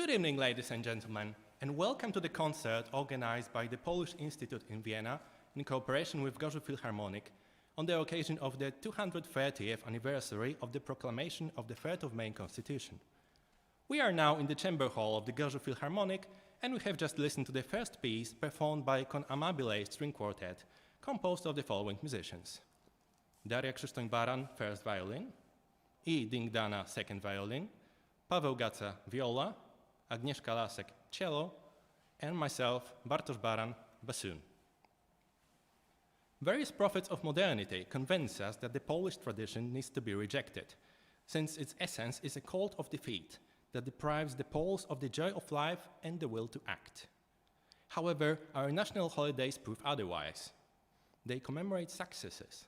Good evening, ladies and gentlemen, and welcome to the concert organized by the Polish Institute in Vienna in cooperation with Gorzów Philharmonic on the occasion of the 230th anniversary of the proclamation of the 3rd of May Constitution. We are now in the chamber hall of the Gorzów Philharmonic, and we have just listened to the first piece performed by Kon Amabile String Quartet, composed of the following musicians: Daria Krzysztoń-Baran, first violin, I. Dingdana, second violin, Paweł Gaca, viola, Agnieszka Lasek, cello, and myself, Bartosz Baran, bassoon. Various prophets of modernity convince us that the Polish tradition needs to be rejected, since its essence is a cult of defeat that deprives the Poles of the joy of life and the will to act. However, our national holidays prove otherwise. They commemorate successes.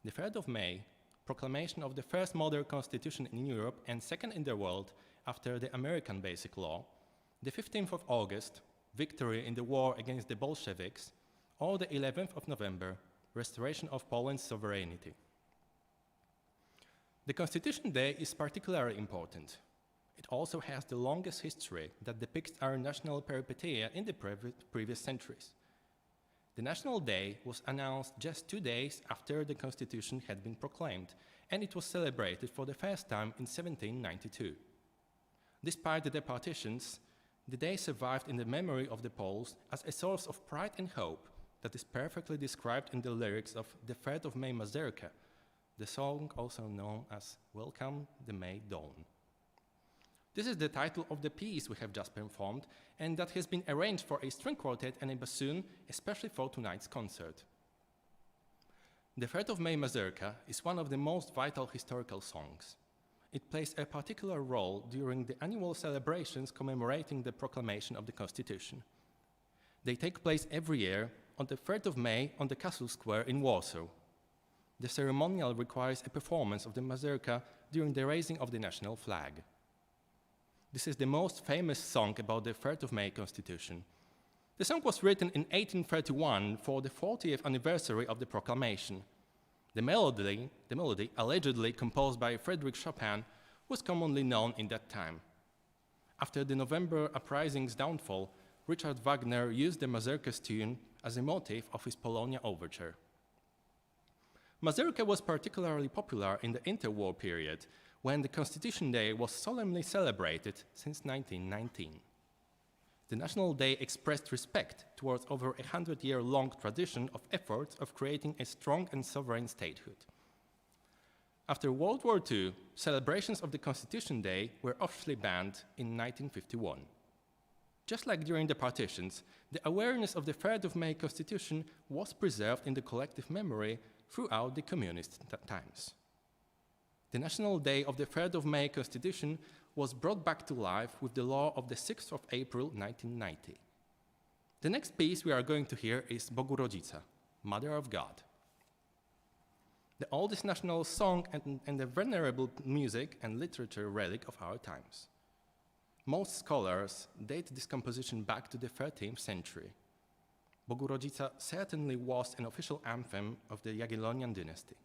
The 3rd of May, proclamation of the first modern constitution in Europe and second in the world after the American Basic Law, the 15th of August, victory in the war against the Bolsheviks, or the 11th of November, restoration of Poland's sovereignty. The Constitution Day is particularly important. It also has the longest history that depicts our national peripeteia in the previous centuries. The National Day was announced just 2 days after the Constitution had been proclaimed, and it was celebrated for the first time in 1792. Despite the partitions, the day survived in the memory of the Poles as a source of pride and hope that is perfectly described in the lyrics of the 3rd of May Mazurka, the song also known as Welcome the May Dawn. This is the title of the piece we have just performed, and that has been arranged for a string quartet and a bassoon, especially for tonight's concert. The 3rd of May Mazurka is one of the most vital historical songs. It plays a particular role during the annual celebrations commemorating the proclamation of the Constitution. They take place every year on the 3rd of May on the Castle Square in Warsaw. The ceremonial requires a performance of the Mazurka during the raising of the national flag. This is the most famous song about the 3rd of May Constitution. The song was written in 1831 for the 40th anniversary of the proclamation. The melody, allegedly composed by Frédéric Chopin, was commonly known in that time. After the November uprising's downfall, Richard Wagner used the Mazurka's tune as a motif of his Polonia overture. Mazurka was particularly popular in the interwar period, when the Constitution Day was solemnly celebrated since 1919. The National Day expressed respect towards over a 100-year-long tradition of efforts of creating a strong and sovereign statehood. After World War II, celebrations of the Constitution Day were officially banned in 1951. Just like during the partitions, the awareness of the 3rd of May Constitution was preserved in the collective memory throughout the communist times. The National Day of the 3rd of May Constitution was brought back to life with the law of the 6th of April 1990. The next piece we are going to hear is Bogu Rodzica, Mother of God. The oldest national song and a venerable music and literature relic of our times. Most scholars date this composition back to the 13th century. Bogu Rodzica certainly was an official anthem of the Jagiellonian dynasty.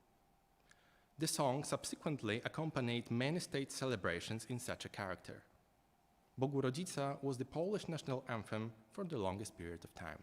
The song subsequently accompanied many state celebrations in such a character. Bogu Rodzica was the Polish national anthem for the longest period of time.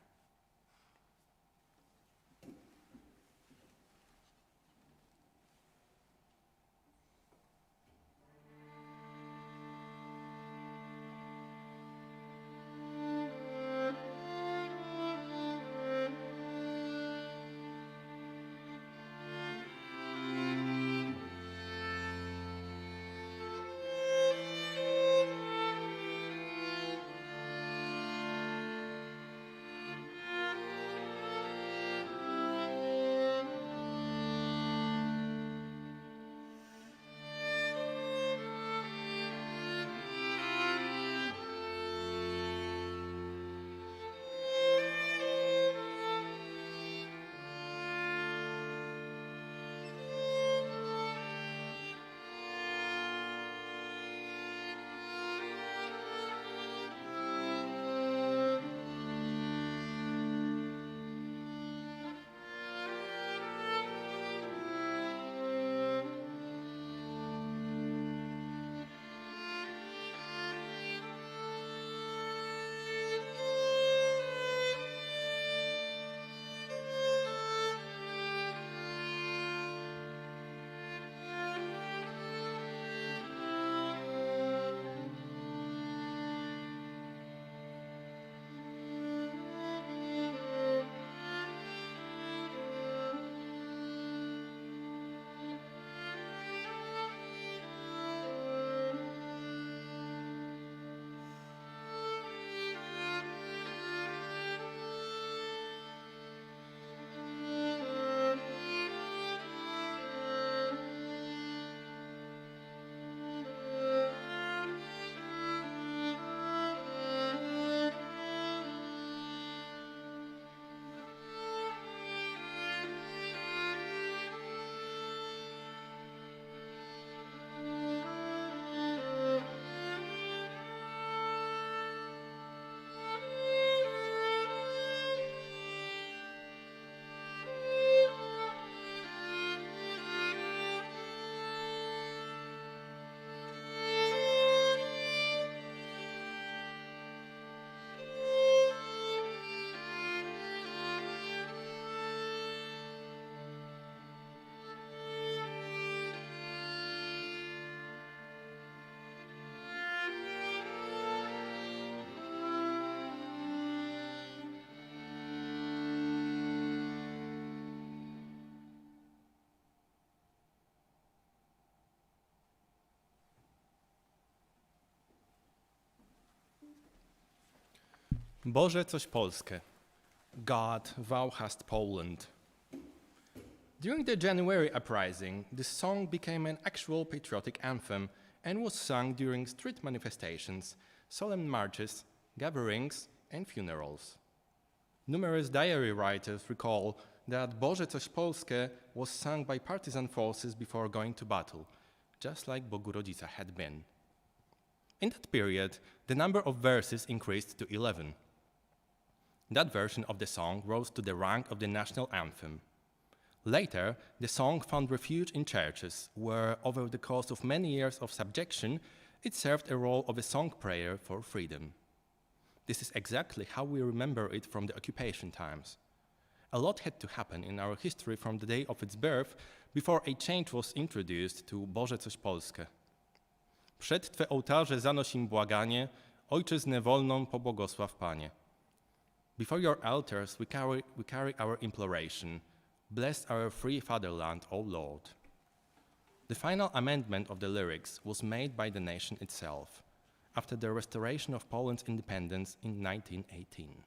Boże, coś Polskie. God, thou hast Poland. During the January uprising, this song became an actual patriotic anthem and was sung during street manifestations, solemn marches, gatherings, and funerals. Numerous diary writers recall that Boże, coś Polskie was sung by partisan forces before going to battle, just like Bogu Rodzica had been. In that period, the number of verses increased to 11. That version of the song rose to the rank of the national anthem. Later, the song found refuge in churches, where, over the course of many years of subjection, it served a role of a song prayer for freedom. This is exactly how we remember it from the occupation times. A lot had to happen in our history from the day of its birth before a change was introduced to Boże, coś Polskie. Przed Twe ołtarze zanosim błaganie, Ojczyznę wolną pobłogosław Panie. Before your altars we carry our imploration. Bless our free fatherland, O Lord. The final amendment of the lyrics was made by the nation itself, after the restoration of Poland's independence in 1918.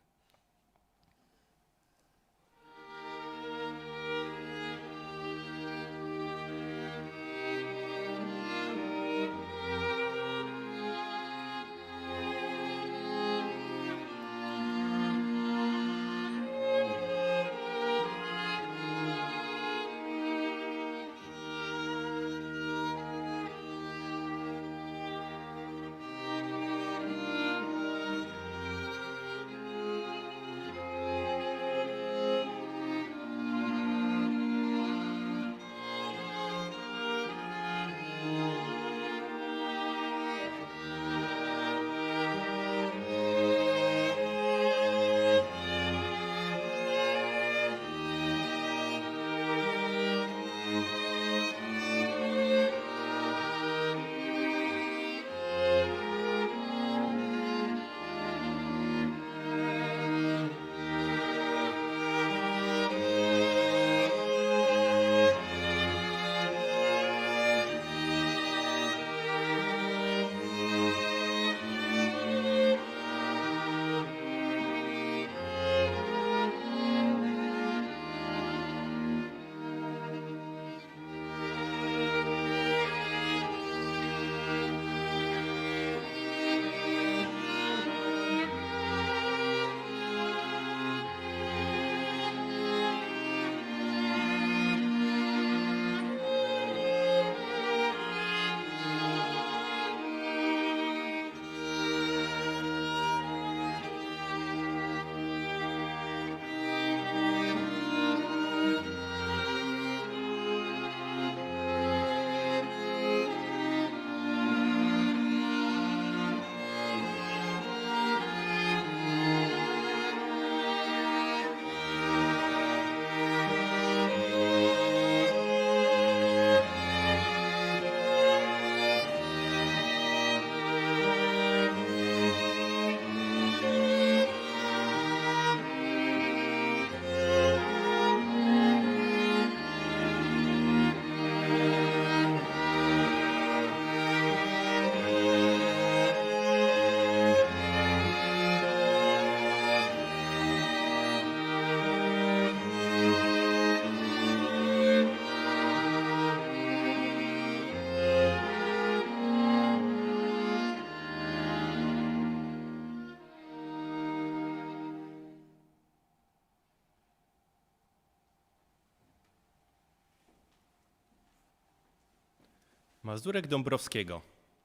Mazurek Dąbrowskiego,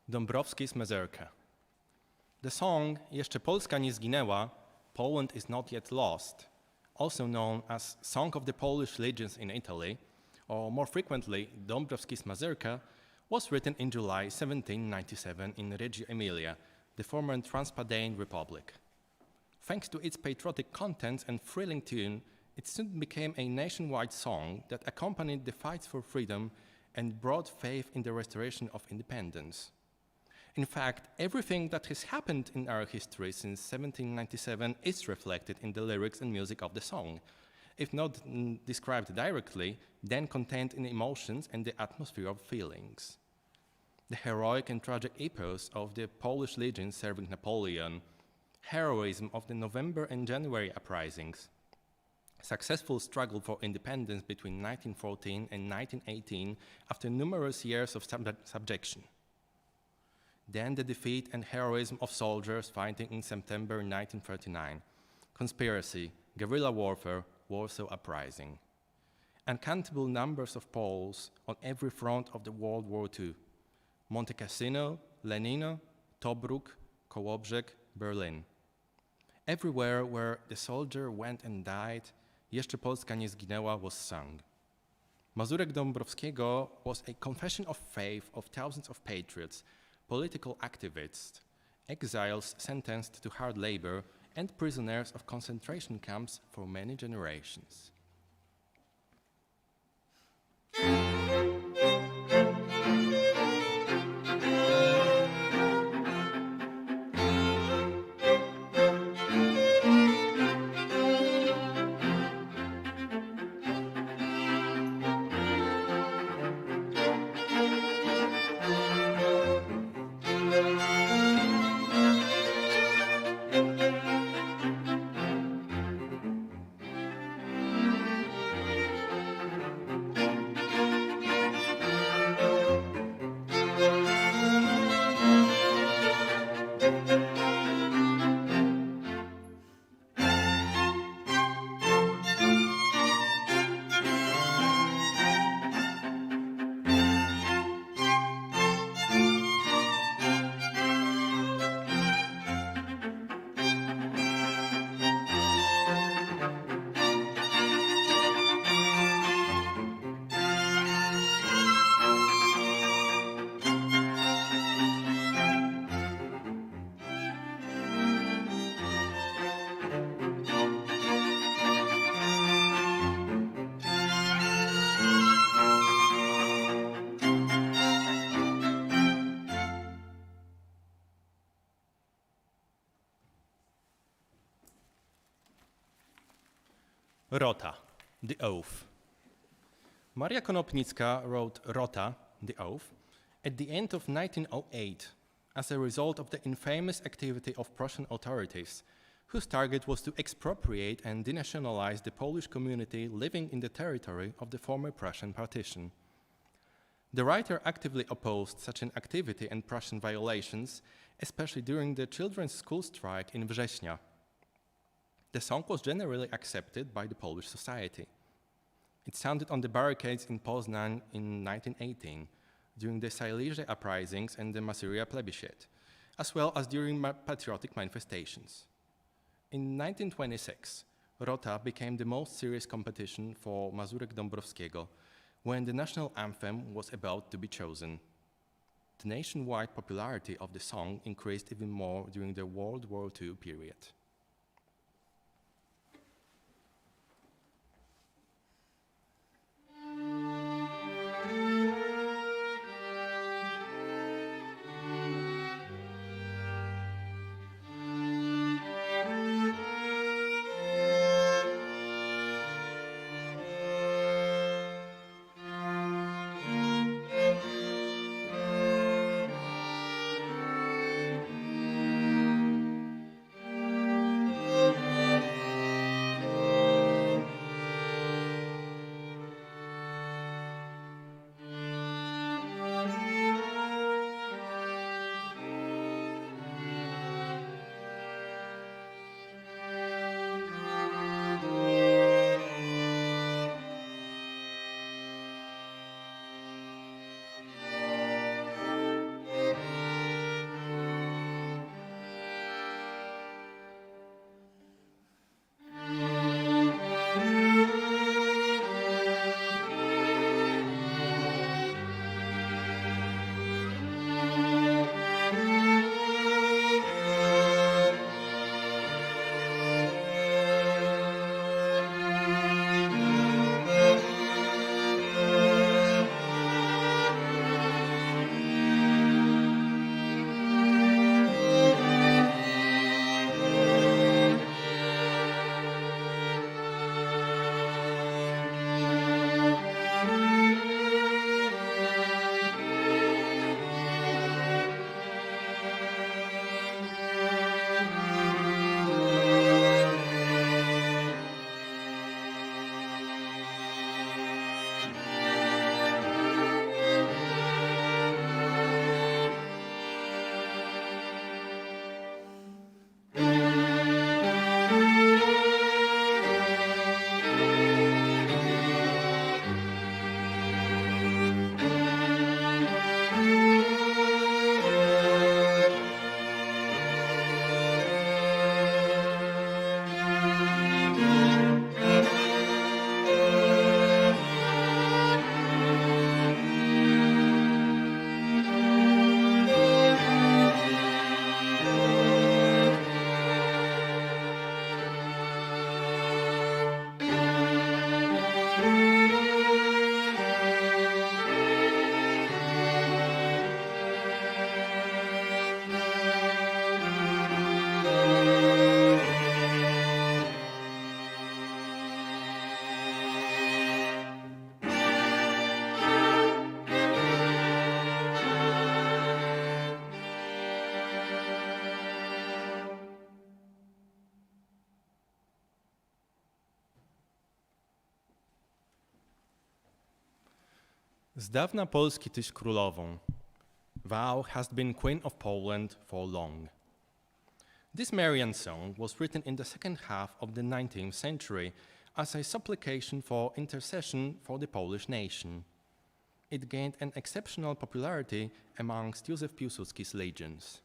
Dąbrowski's Mazurka. The song Jeszcze Polska nie zginęła, Poland is not yet lost, also known as Song of the Polish Legions in Italy, or more frequently Dąbrowski's Mazurka, was written in July 1797 in Reggio Emilia, the former Transpadane Republic. Thanks to its patriotic contents and thrilling tune, it soon became a nationwide song that accompanied the fights for freedom and brought faith in the restoration of independence. In fact, everything that has happened in our history since 1797 is reflected in the lyrics and music of the song, if not described directly, then contained in emotions and the atmosphere of feelings. The heroic and tragic epos of the Polish legions serving Napoleon, heroism of the November and January uprisings, successful struggle for independence between 1914 and 1918 after numerous years of subjection. Then the defeat and heroism of soldiers fighting in September 1939, conspiracy, guerrilla warfare, Warsaw Uprising. Uncountable numbers of Poles on every front of the World War II. Monte Cassino, Lenino, Tobruk, Kołobrzeg, Berlin. Everywhere where the soldier went and died, Jeszcze Polska nie zginęła was sung. Mazurek Dąbrowskiego was a confession of faith of thousands of patriots, political activists, exiles sentenced to hard labor, and prisoners of concentration camps for many generations. Rota, the oath. Maria Konopnicka wrote Rota, the oath, at the end of 1908 as a result of the infamous activity of Prussian authorities, whose target was to expropriate and denationalize the Polish community living in the territory of the former Prussian partition. The writer actively opposed such an activity and Prussian violations, especially during the children's school strike in Września. The song was generally accepted by the Polish society. It sounded on the barricades in Poznań in 1918, during the Silesia uprisings and the Masuria plebiscite, as well as during patriotic manifestations. In 1926, Rota became the most serious competition for Mazurek Dąbrowskiego, when the national anthem was about to be chosen. The nationwide popularity of the song increased even more during the World War II period. Z dawna Polski tyś królową. Thou hast been Queen of Poland for long. This Marian song was written in the second half of the 19th century as a supplication for intercession for the Polish nation. It gained an exceptional popularity amongst Józef Piłsudski's legions.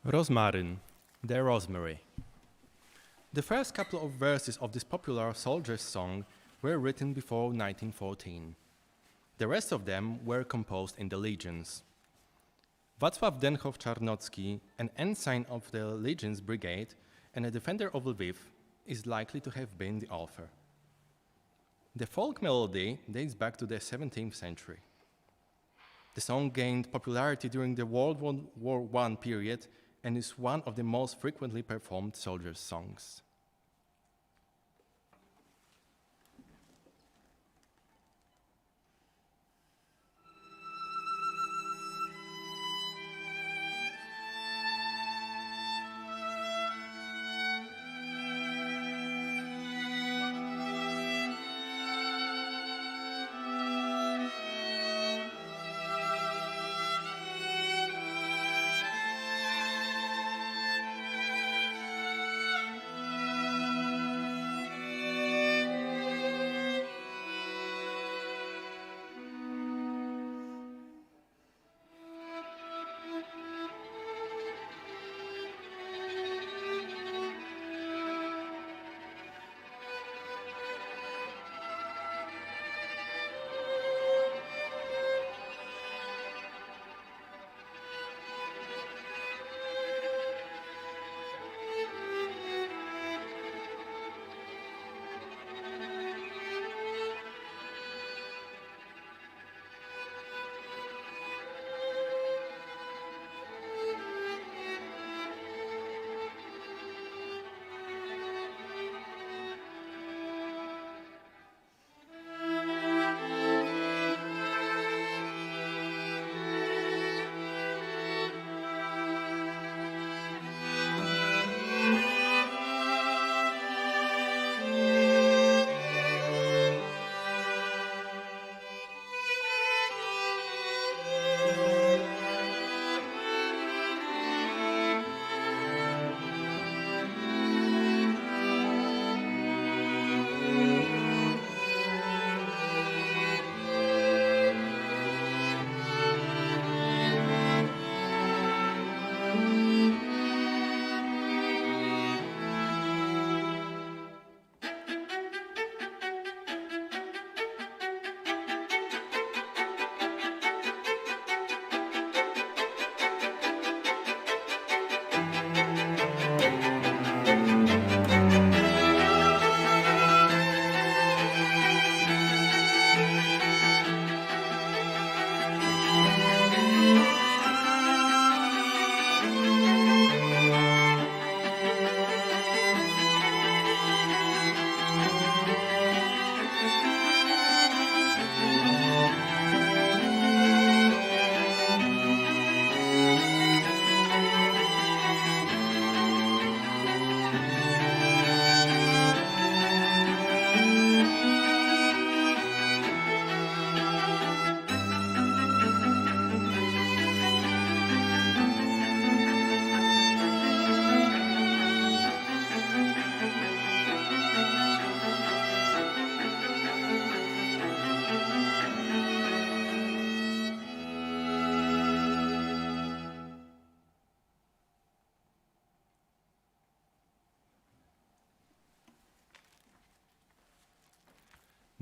Rosmaryn, the rosemary. The first couple of verses of this popular soldier's song were written before 1914. The rest of them were composed in the legions. Wacław Denchow-Czarnocki, an ensign of the Legions Brigade and a defender of Lviv, is likely to have been the author. The folk melody dates back to the 17th century. The song gained popularity during the World War I period and is one of the most frequently performed soldiers' songs.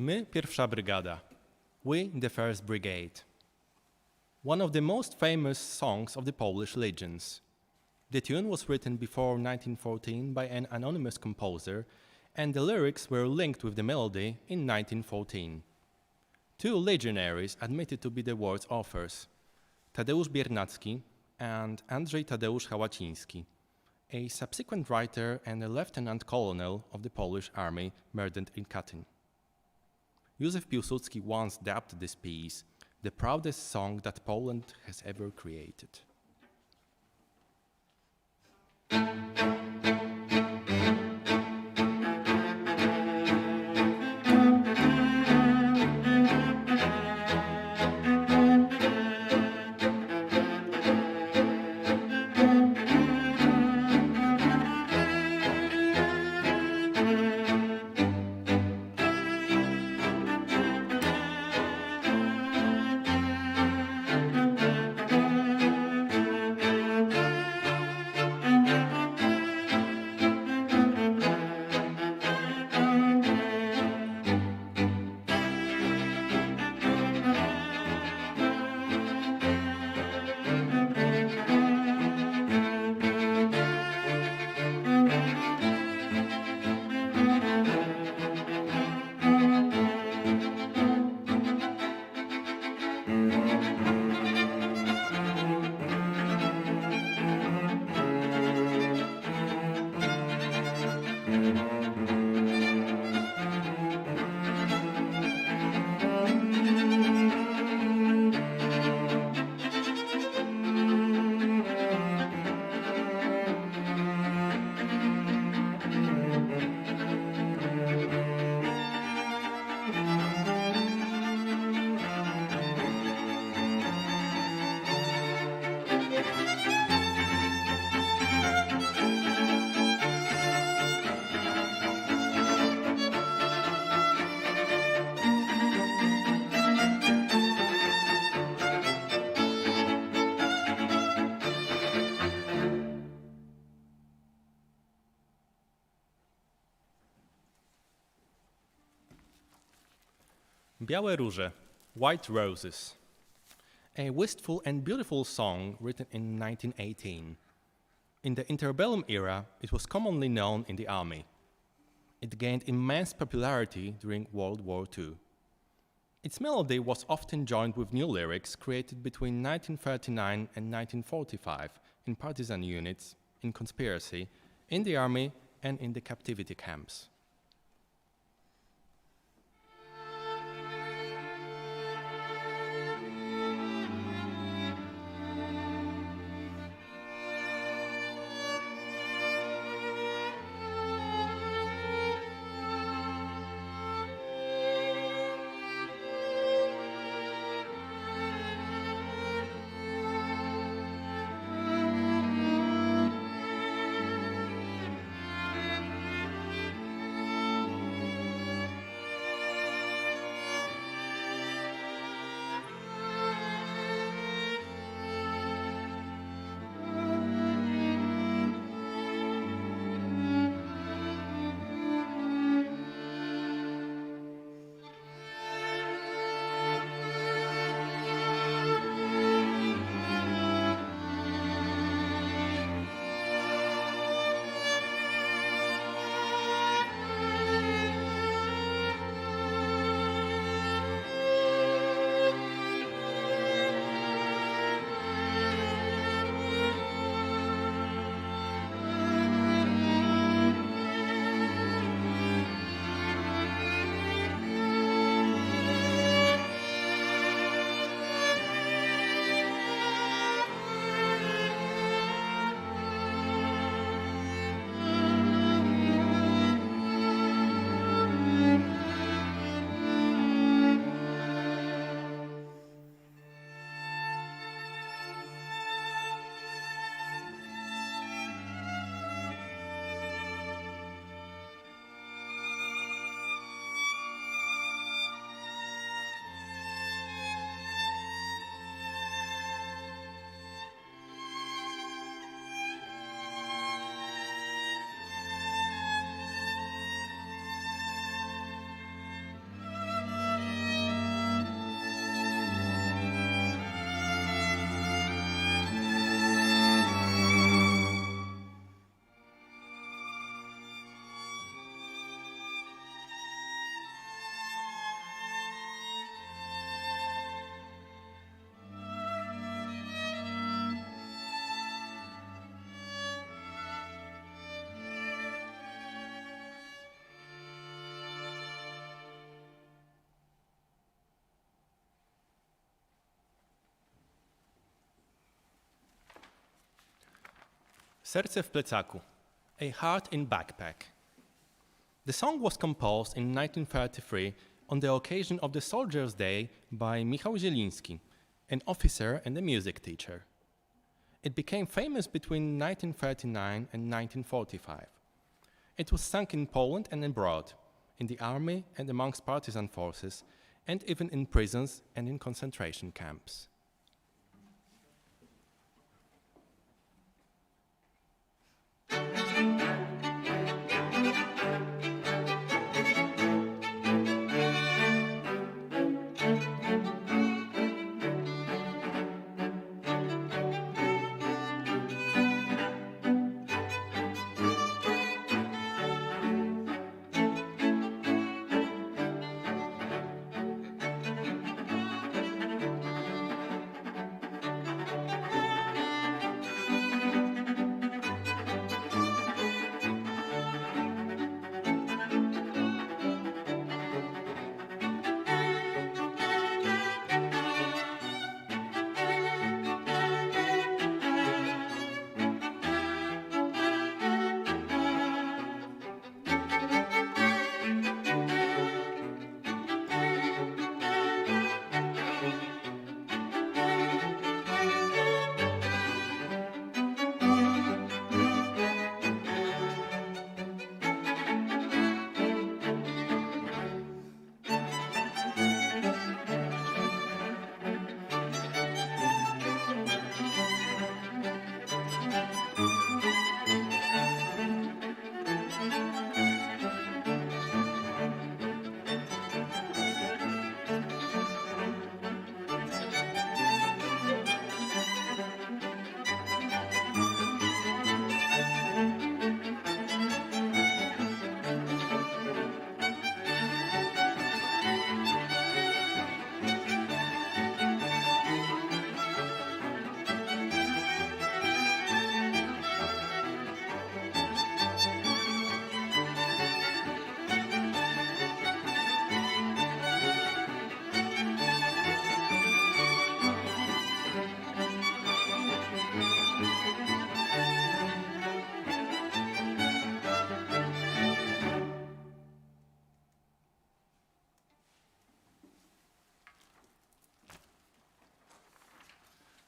My, pierwsza brygada. We, the first brigade. One of the most famous songs of the Polish legions. The tune was written before 1914 by an anonymous composer, and the lyrics were linked with the melody in 1914. Two legionaries admitted to be the word's authors, Tadeusz Biernacki and Andrzej Tadeusz Hałaciński, a subsequent writer and a lieutenant colonel of the Polish army murdered in Katyn. Józef Piłsudski once dubbed this piece the proudest song that Poland has ever created. Białe róże, White Roses, a wistful and beautiful song written in 1918. In the interbellum era, it was commonly known in the army. It gained immense popularity during World War II. Its melody was often joined with new lyrics created between 1939 and 1945 in partisan units, in conspiracy, in the army, and in the captivity camps. Serce w plecaku, a heart in backpack. The song was composed in 1933 on the occasion of the Soldiers' Day by Michał Zieliński, an officer and a music teacher. It became famous between 1939 and 1945. It was sung in Poland and abroad, in the army and amongst partisan forces, and even in prisons and in concentration camps.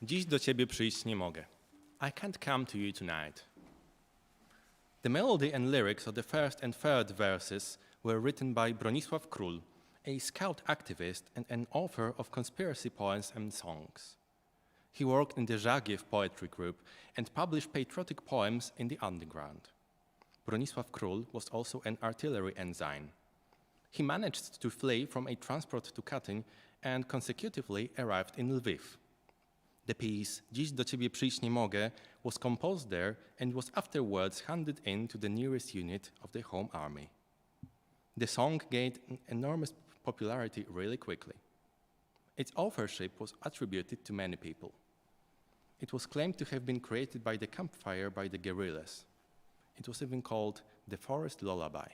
Dziś do ciebie przyjść nie mogę. I can't come to you tonight. The melody and lyrics of the first and third verses were written by Bronisław Król, a scout activist and an author of conspiracy poems and songs. He worked in the Żagiew poetry group and published patriotic poems in the underground. Bronisław Król was also an artillery ensign. He managed to flee from a transport to Katyń and consecutively arrived in Lviv. The piece Dziś do ciebie przyjść nie mogę was composed there and was afterwards handed in to the nearest unit of the Home Army. The song gained enormous popularity really quickly. Its authorship was attributed to many people. It was claimed to have been created by the campfire by the guerrillas. It was even called the Forest Lullaby.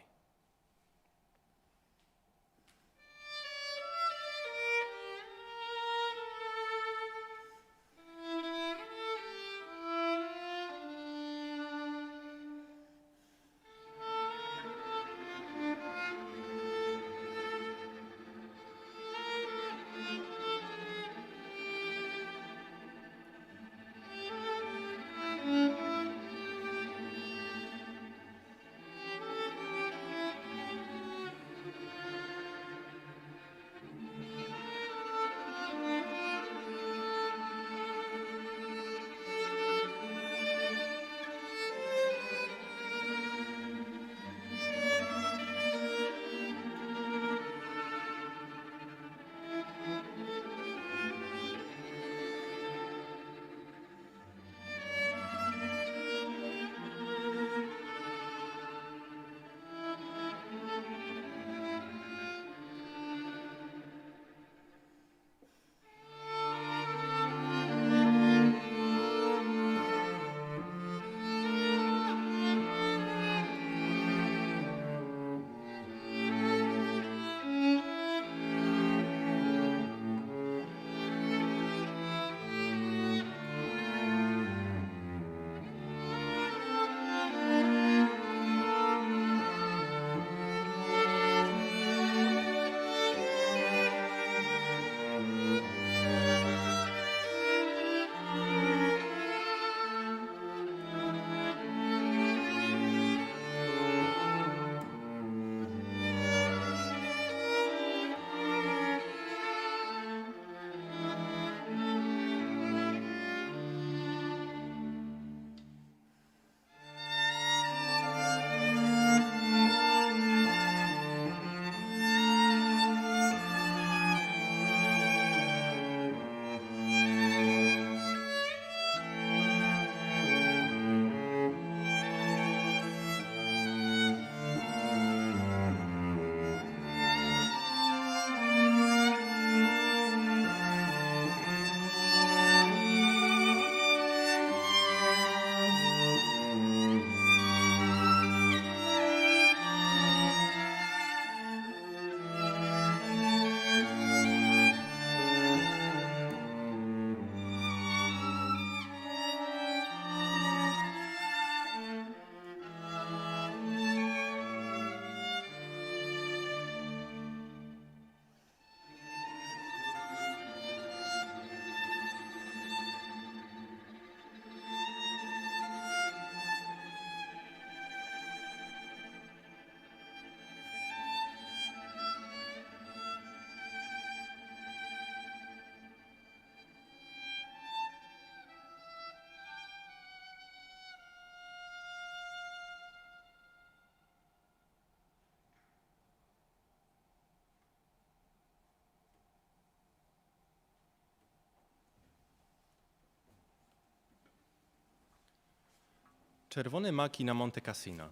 Czerwone maki na Monte Cassino.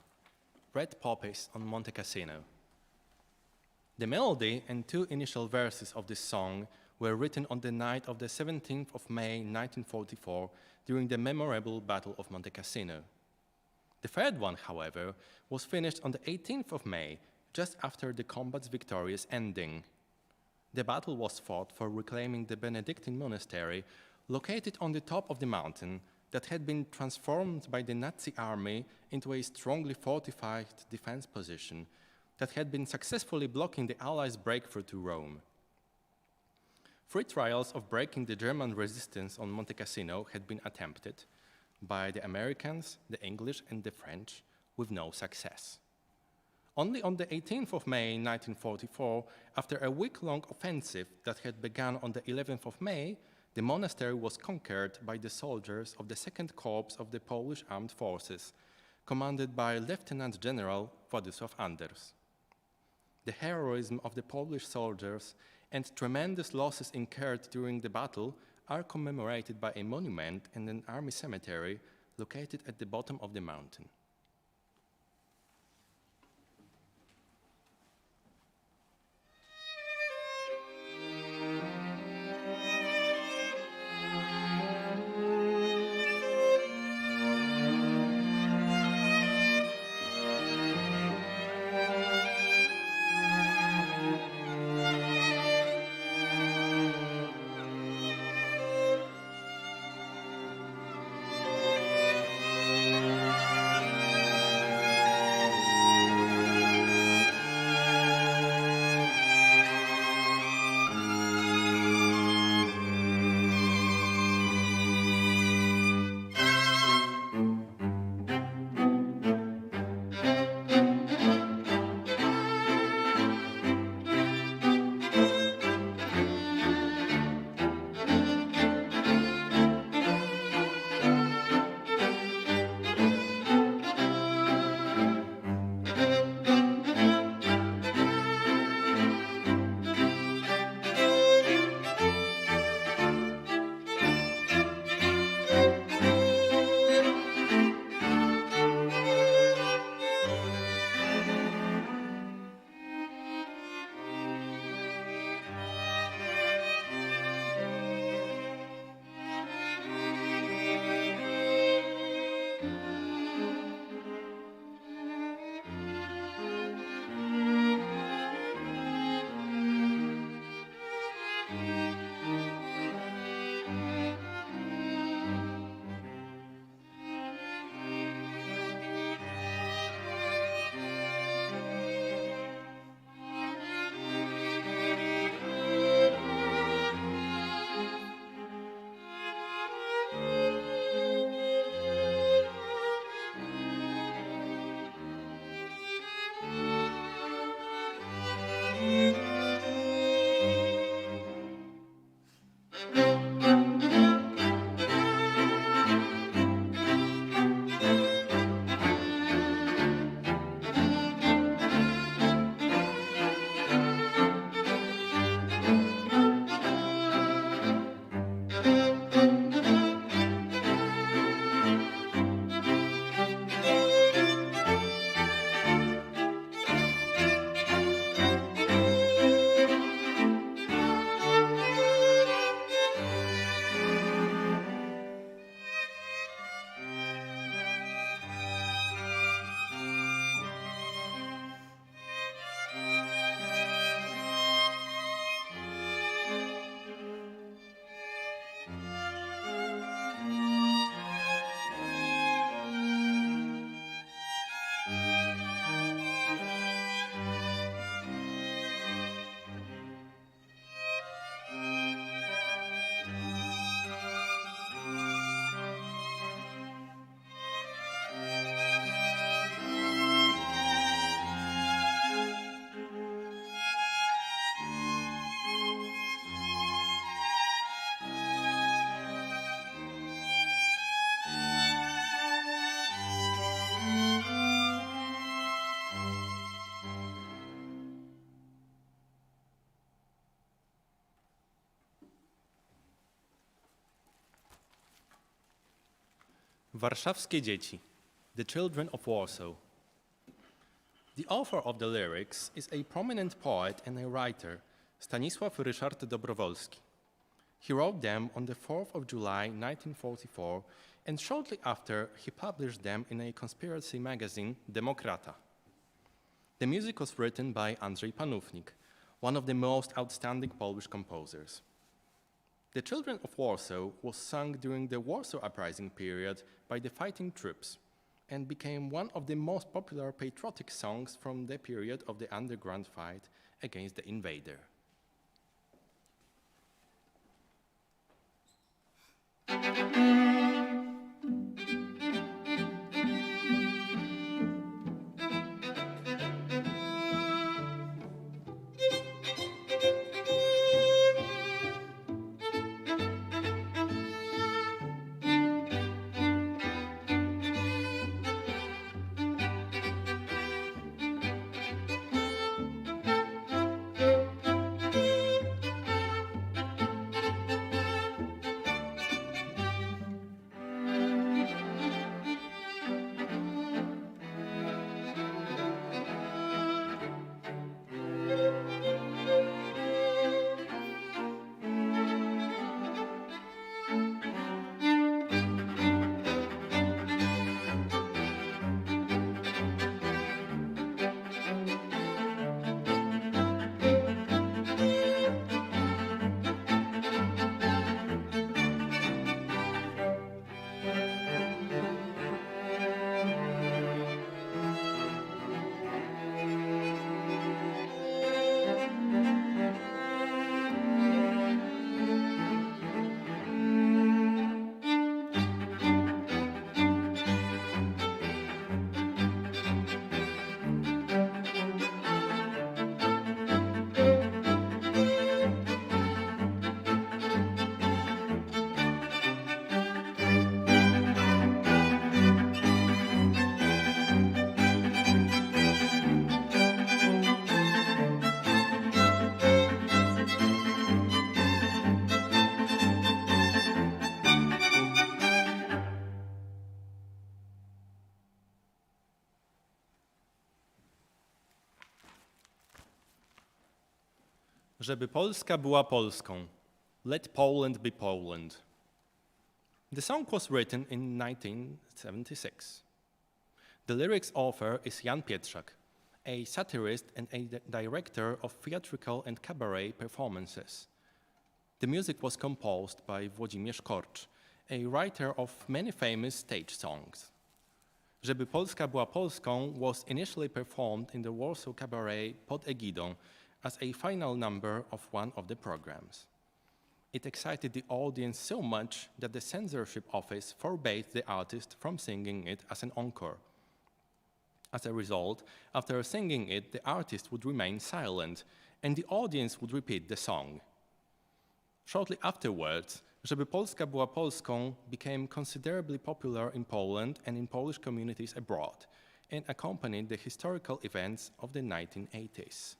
Red poppies on Monte Cassino. The melody and two initial verses of this song were written on the night of the 17th of May 1944 during the memorable Battle of Monte Cassino. The third one, however, was finished on the 18th of May, just after the combat's victorious ending. The battle was fought for reclaiming the Benedictine monastery located on the top of the mountain that had been transformed by the Nazi army into a strongly fortified defense position that had been successfully blocking the Allies' breakthrough to Rome. 3 trials of breaking the German resistance on Monte Cassino had been attempted by the Americans, the English, and the French, with no success. Only on the 18th of May 1944, after a week-long offensive that had begun on the 11th of May, the monastery was conquered by the soldiers of the 2nd Corps of the Polish Armed Forces, commanded by Lieutenant General Władysław Anders. The heroism of the Polish soldiers and tremendous losses incurred during the battle are commemorated by a monument in an army cemetery located at the bottom of the mountain. Warszawskie dzieci. The Children of Warsaw. The author of the lyrics is a prominent poet and a writer, Stanisław Ryszard Dobrowolski. He wrote them on the 4th of July 1944, and shortly after he published them in a conspiracy magazine, Demokrata. The music was written by Andrzej Panównik, one of the most outstanding Polish composers. The Children of Warsaw was sung during the Warsaw Uprising period by the fighting troops and became one of the most popular patriotic songs from the period of the underground fight against the invader. Żeby Polska była Polską. Let Poland be Poland. The song was written in 1976. The lyrics author is Jan Pietrzak, a satirist and a director of theatrical and cabaret performances. The music was composed by Włodzimierz Korcz, a writer of many famous stage songs. Żeby Polska była Polską was initially performed in the Warsaw Cabaret pod egidą as a final number of one of the programs. It excited the audience so much that the censorship office forbade the artist from singing it as an encore. As a result, after singing it, the artist would remain silent, and the audience would repeat the song. Shortly afterwards, Żeby Polska była Polską became considerably popular in Poland and in Polish communities abroad, and accompanied the historical events of the 1980s.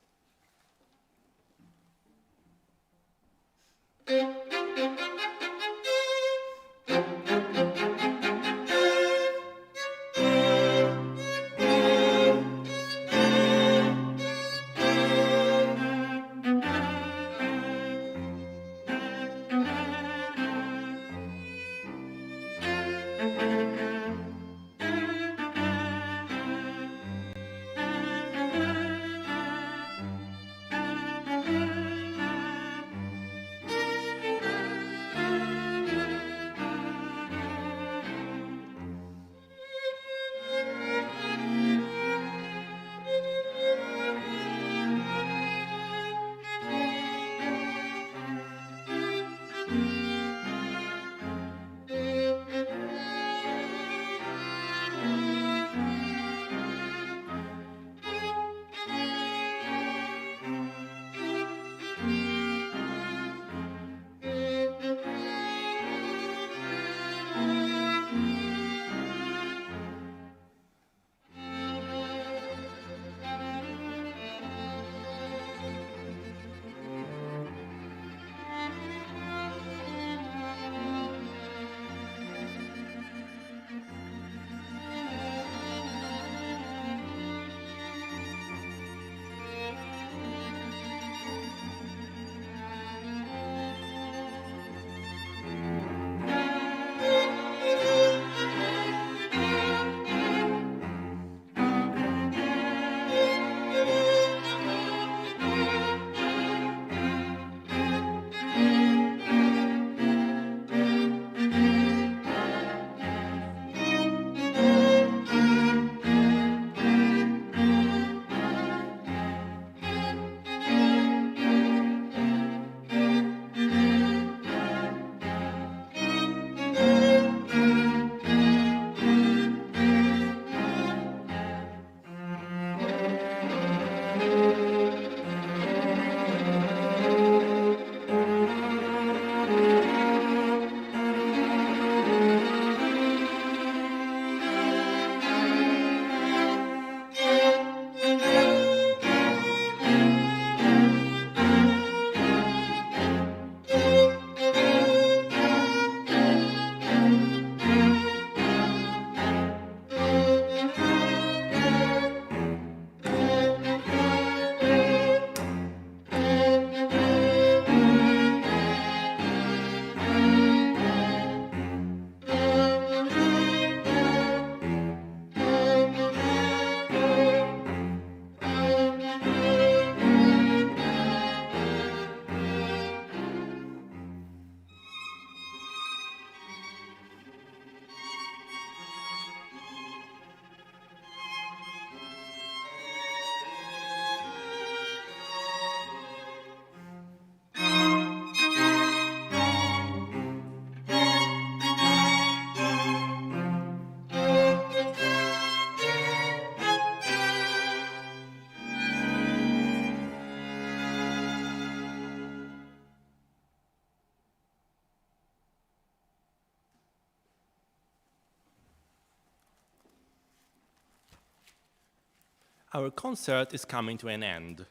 Our concert is coming to an end.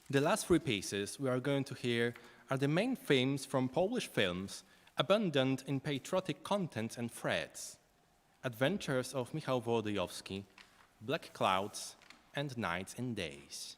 The last three pieces we are going to hear are the main themes from Polish films, abundant in patriotic content and threads: Adventures of Michał Wołodyjowski, Black Clouds, and Nights and Days.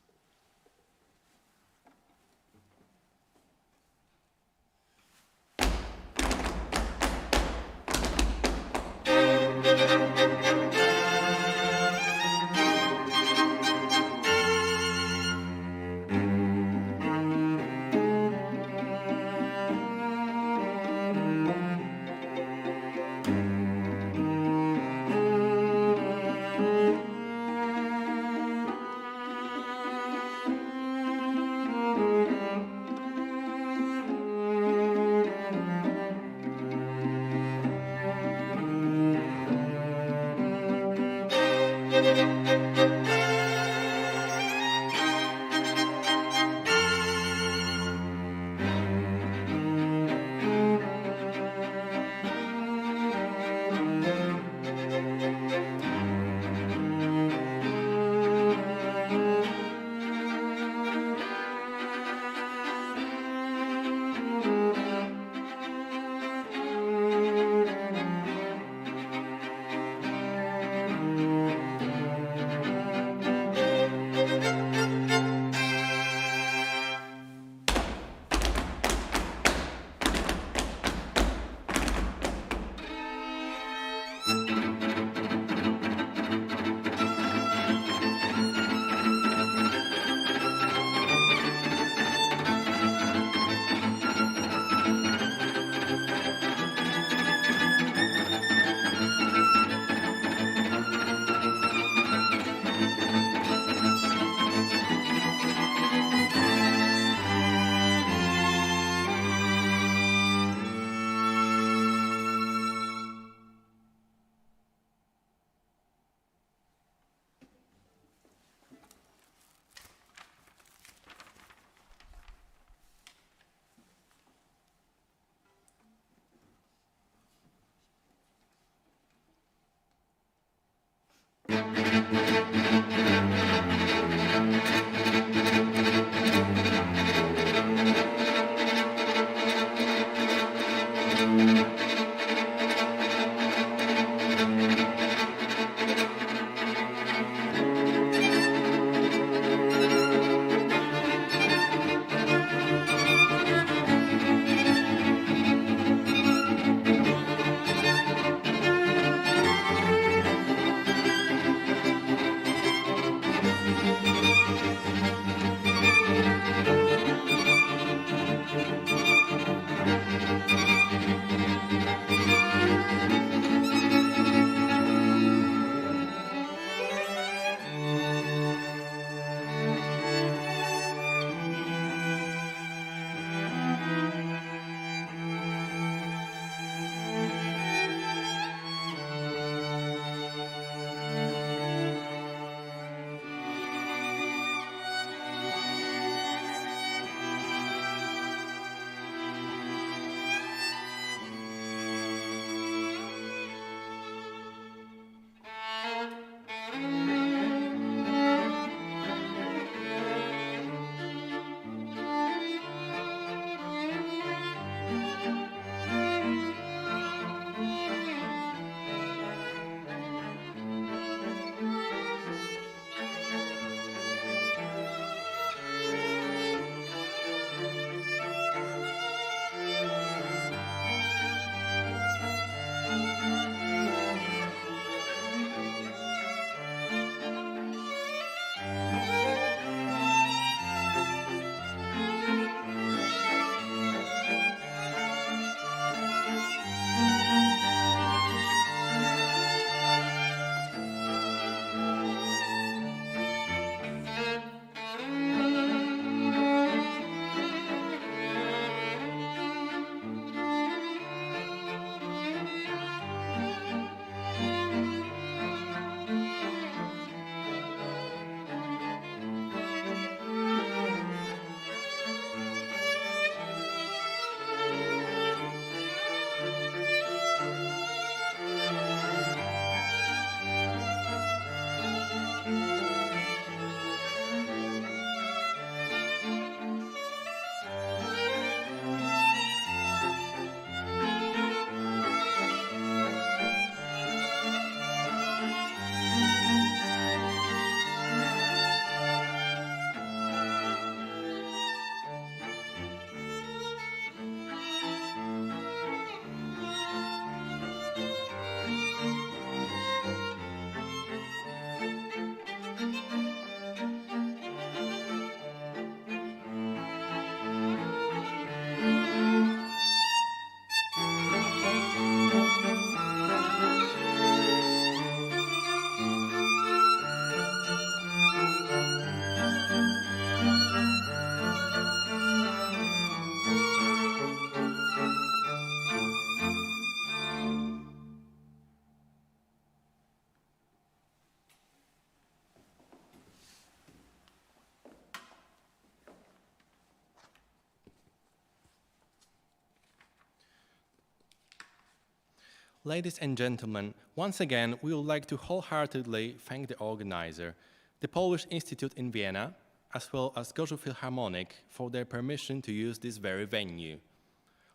Ladies and gentlemen, once again, we would like to wholeheartedly thank the organizer, the Polish Institute in Vienna, as well as Gorzów Philharmonic for their permission to use this very venue.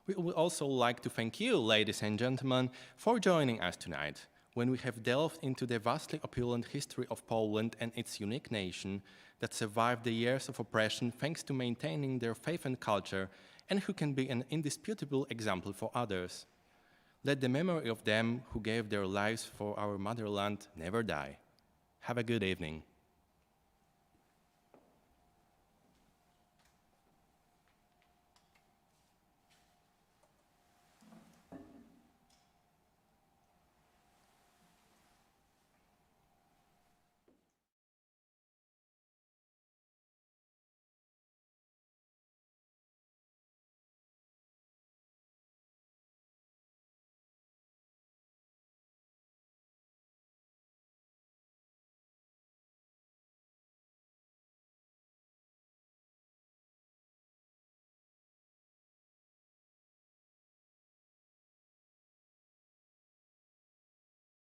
We would also like to thank you, ladies and gentlemen, for joining us tonight, when we have delved into the vastly opulent history of Poland and its unique nation that survived the years of oppression thanks to maintaining their faith and culture, and who can be an indisputable example for others. Let the memory of them who gave their lives for our motherland never die. Have a good evening.